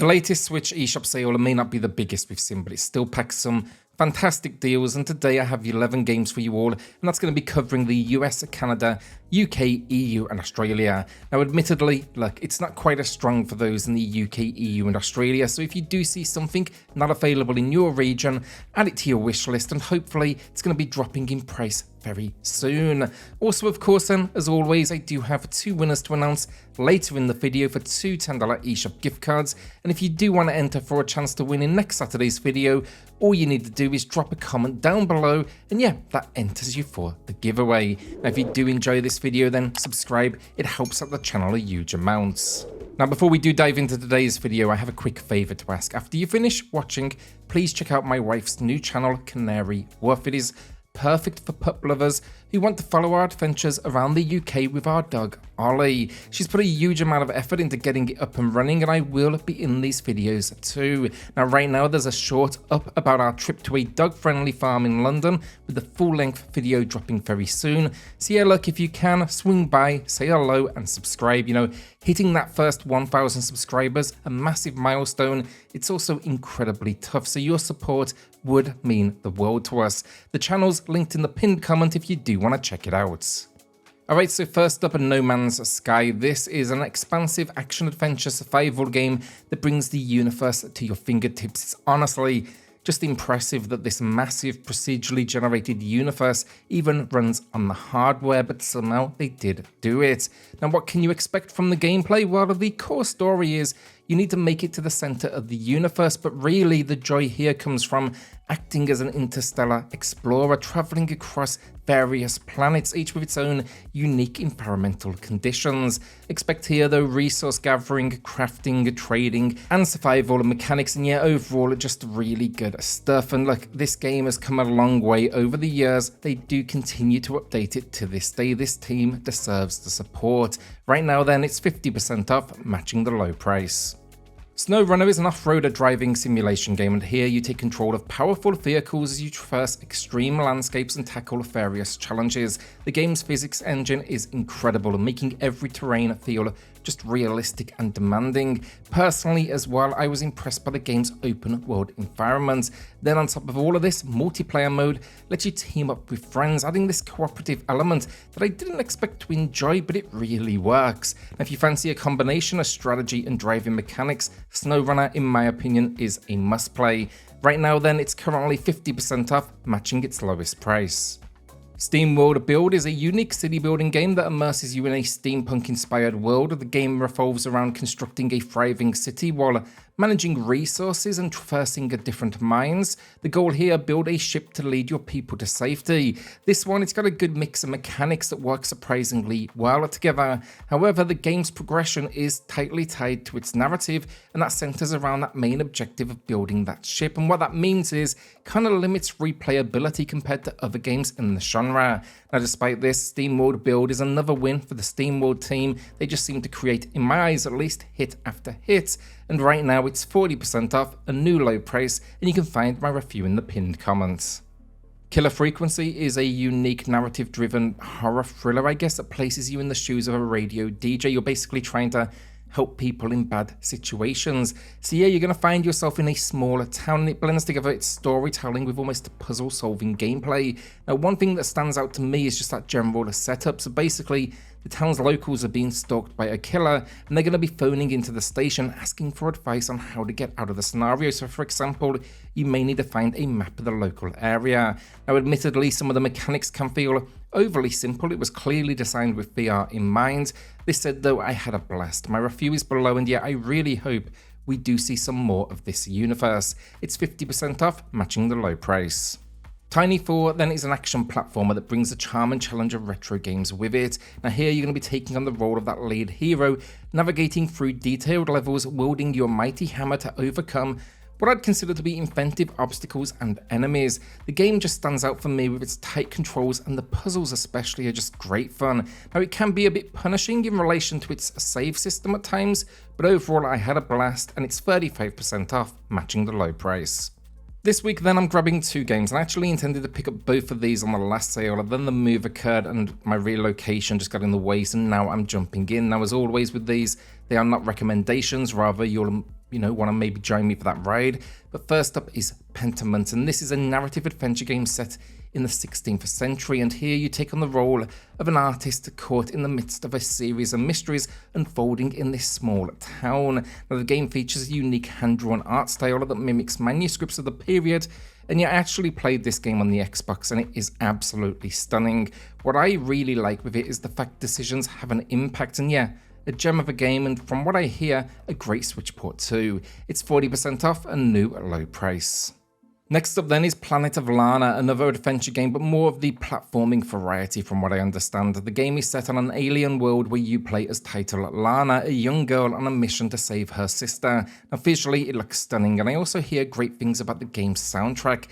The latest Switch eShop sale may not be the biggest we've seen, but it still packs some fantastic deals, and today I have 11 games for you all, and that's going to be covering the US, Canada, UK, EU and Australia. Now admittedly, look, it's not quite as strong for those in the UK, EU and Australia, so if you do see something not available in your region, add it to your wish list and hopefully it's going to be dropping in price very soon. Also, of course, then, as always, I do have 2 winners to announce later in the video for 2 $10 eShop gift cards, and if you do want to enter for a chance to win in next Saturday's video, all you need to do is drop a comment down below, and yeah, that enters you for the giveaway. Now, if you do enjoy this video, then subscribe, it helps out the channel a huge amount. Now, before we do dive into today's video, I have a quick favour to ask. After you finish watching, please check out my wife's new channel, Canary Woof. It is perfect for pup lovers who want to follow our adventures around the UK with our dog Ollie. She's put a huge amount of effort into getting it up and running, and I will be in these videos too. Now right now there's a short up about our trip to a dog-friendly farm in London with the full-length video dropping very soon. So yeah, look, if you can, swing by, say hello and subscribe. You know, hitting that first 1,000 subscribers, a massive milestone. It's also incredibly tough, so your support would mean the world to us. The channel's linked in the pinned comment if you do want to check it out. Alright, so first up, No Man's Sky. This is an expansive action-adventure survival game that brings the universe to your fingertips. It's honestly just impressive that this massive procedurally generated universe even runs on the hardware, but somehow they did do it. Now, what can you expect from the gameplay? Well, the core story is you need to make it to the center of the universe, but really the joy here comes from acting as an interstellar explorer, traveling across various planets, each with its own unique environmental conditions. Expect here, though, resource gathering, crafting, trading, and survival mechanics, and yeah, overall, just really good stuff. And look, this game has come a long way over the years. They do continue to update it to this day. This team deserves the support. Right now, then, it's 50% off, matching the low price. SnowRunner is an off-roader driving simulation game, and here you take control of powerful vehicles as you traverse extreme landscapes and tackle various challenges. The game's physics engine is incredible, making every terrain feel just realistic and demanding. Personally as well, I was impressed by the game's open world environment. Then on top of all of this, multiplayer mode lets you team up with friends, adding this cooperative element that I didn't expect to enjoy, but it really works. Now, if you fancy a combination of strategy and driving mechanics, SnowRunner, in my opinion, is a must-play. Right now then, it's currently 50% off, matching its lowest price. SteamWorld Build is a unique city building game that immerses you in a steampunk-inspired world. The game revolves around constructing a thriving city while managing resources and traversing different mines. The goal here, build a ship to lead your people to safety. This one, it's got a good mix of mechanics that work surprisingly well together. However, the game's progression is tightly tied to its narrative, and that centers around that main objective of building that ship. And what that means is kind of limits replayability compared to other games in the genre. Now, despite this, SteamWorld Build is another win for the SteamWorld team. They just seem to create, in my eyes at least, hit after hit. And right now it's 40% off, a new low price, and you can find my review in the pinned comments. Killer Frequency is a unique narrative-driven horror thriller, I guess, that places you in the shoes of a radio DJ. You're basically trying to help people in bad situations. So yeah, you're going to find yourself in a smaller town, and it blends together its storytelling with almost puzzle-solving gameplay. Now, one thing that stands out to me is just that general setup. So basically, the town's locals are being stalked by a killer, and they're going to be phoning into the station asking for advice on how to get out of the scenario. So for example, you may need to find a map of the local area. Now admittedly, some of the mechanics can feel overly simple. It was clearly designed with VR in mind. This said though, I had a blast. My review is below, and yeah, I really hope we do see some more of this universe. It's 50% off, matching the low price. Tiny Thor then is an action platformer that brings the charm and challenge of retro games with it. Now here you're going to be taking on the role of that lead hero, navigating through detailed levels, wielding your mighty hammer to overcome what I'd consider to be inventive obstacles and enemies. The game just stands out for me with its tight controls, and the puzzles especially are just great fun. Now it can be a bit punishing in relation to its save system at times, but overall I had a blast, and it's 35% off, matching the low price. This week then I'm grabbing 2 games, and I actually intended to pick up both of these on the last sale, and then the move occurred and my relocation just got in the way, so now I'm jumping in. Now as always with these, they are not recommendations, rather you'll want to maybe join me for that ride. But first up is Pentiment, and this is a narrative adventure game set in the 16th century, and here you take on the role of an artist caught in the midst of a series of mysteries unfolding in this small town. Now, the game features a unique hand-drawn art style that mimics manuscripts of the period, and you actually played this game on the Xbox, and it is absolutely stunning. What I really like with it is the fact decisions have an impact, and yeah, a gem of a game, and from what I hear, a great Switch port too. It's 40% off and new at low price. Next up then is Planet of Lana, another adventure game, but more of the platforming variety from what I understand. The game is set on an alien world where you play as title Lana, a young girl on a mission to save her sister. Now visually it looks stunning, and I also hear great things about the game's soundtrack.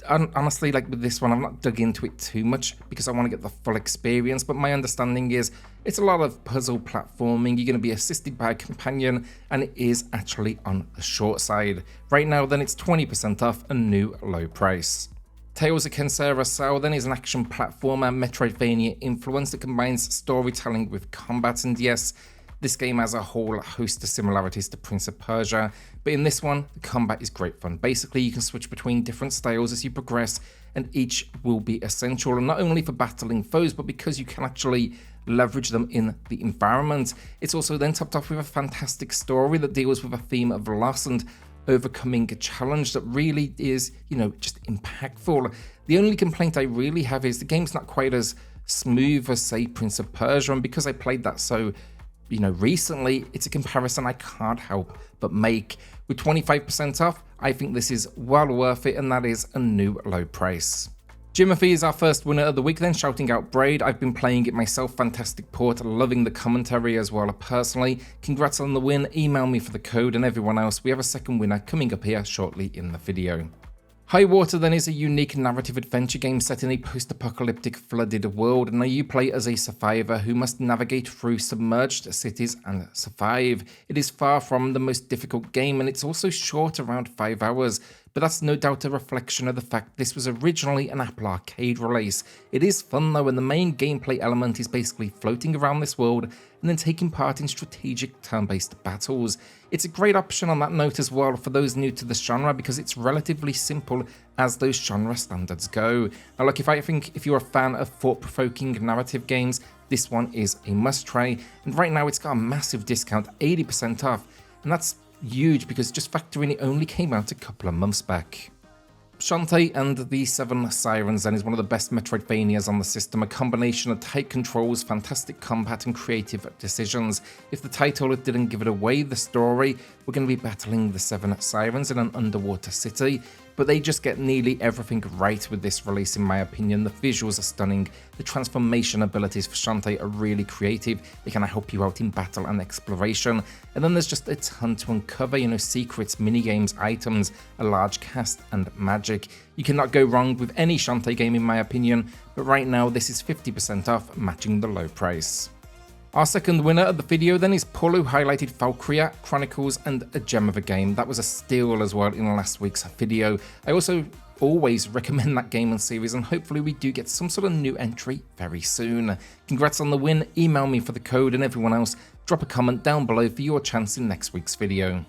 Honestly, like with this one, I've not dug into it too much because I want to get the full experience, but my understanding is it's a lot of puzzle platforming. You're going to be assisted by a companion, and it is actually on the short side. Right now then it's 20% off and new low price. Tales of Kenzera ZAU then is an action platformer Metroidvania influence that combines storytelling with combat, and yes, this game has a whole host of similarities to Prince of Persia, but in this one, the combat is great fun. Basically, you can switch between different styles as you progress, and each will be essential, and not only for battling foes, but because you can actually leverage them in the environment. It's also then topped off with a fantastic story that deals with a theme of loss and overcoming a challenge that really is, just impactful. The only complaint I really have is the game's not quite as smooth as, say, Prince of Persia, and because I played that so recently, it's a comparison I can't help but make. With 25% off, I think this is well worth it, and that is a new low price. Jimothy is our first winner of the week then, shouting out Braid. I've been playing it myself, fantastic port, loving the commentary as well personally. Congrats on the win, email me for the code, and everyone else, we have a second winner coming up here shortly in the video. Highwater then is a unique narrative adventure game set in a post-apocalyptic flooded world. Now you play as a survivor who must navigate through submerged cities and survive. It is far from the most difficult game, and it's also short, around 5 hours, but that's no doubt a reflection of the fact this was originally an Apple Arcade release. It is fun though, and the main gameplay element is basically floating around this world and then taking part in strategic turn-based battles. It's a great option on that note as well for those new to the genre because it's relatively simple as those genre standards go. Now look, if you're a fan of thought-provoking narrative games, this one is a must-try, and right now it's got a massive discount, 80% off, and that's huge because just factoring it only came out a couple of months back. Shantae and the Seven Sirens then is one of the best Metroidvanias on the system, a combination of tight controls, fantastic combat and creative decisions. If the title didn't give it away, the story, we're going to be battling the Seven Sirens in an underwater city, but they just get nearly everything right with this release in my opinion. The visuals are stunning, the transformation abilities for Shantae are really creative, they kind of help you out in battle and exploration, and then there's just a ton to uncover, secrets, minigames, items, a large cast and magic. You cannot go wrong with any Shantae game in my opinion, but right now this is 50% off, matching the low price. Our second winner of the video then is Paul, who highlighted Valkyria Chronicles and a gem of a game. That was a steal as well in last week's video. I also always recommend that game and series, and hopefully we do get some sort of new entry very soon. Congrats on the win, email me for the code, and everyone else, drop a comment down below for your chance in next week's video.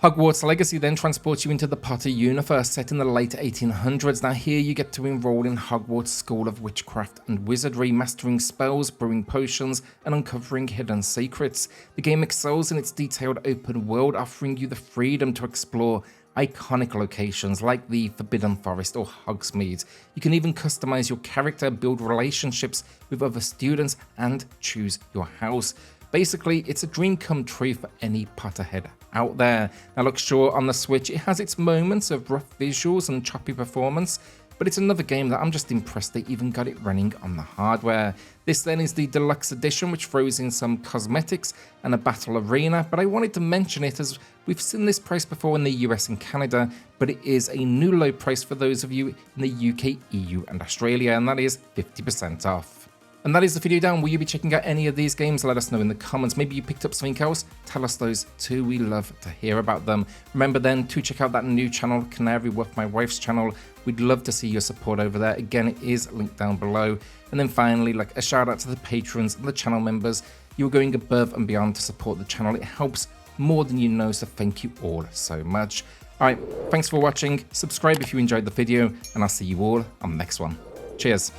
Hogwarts Legacy then transports you into the Potter universe set in the late 1800s. Now here you get to enroll in Hogwarts School of Witchcraft and Wizardry, mastering spells, brewing potions, and uncovering hidden secrets. The game excels in its detailed open world, offering you the freedom to explore iconic locations like the Forbidden Forest or Hogsmeade. You can even customize your character, build relationships with other students, and choose your house. Basically, it's a dream come true for any Potterhead out there. Now look, sure, on the Switch it has its moments of rough visuals and choppy performance, but it's another game that I'm just impressed they even got it running on the hardware. This then is the deluxe edition, which throws in some cosmetics and a battle arena, but I wanted to mention it as we've seen this price before in the US and Canada, but it is a new low price for those of you in the UK, EU and Australia, and that is 50% off. And that is the video down. Will you be checking out any of these games? Let us know in the comments. Maybe you picked up something else. Tell us those too. We love to hear about them. Remember then to check out that new channel, Canary Woof, my wife's channel. We'd love to see your support over there. Again, it is linked down below. And then finally, like a shout out to the patrons and the channel members. You're going above and beyond to support the channel. It helps more than you know, so thank you all so much. Alright, thanks for watching, subscribe if you enjoyed the video, and I'll see you all on the next one. Cheers.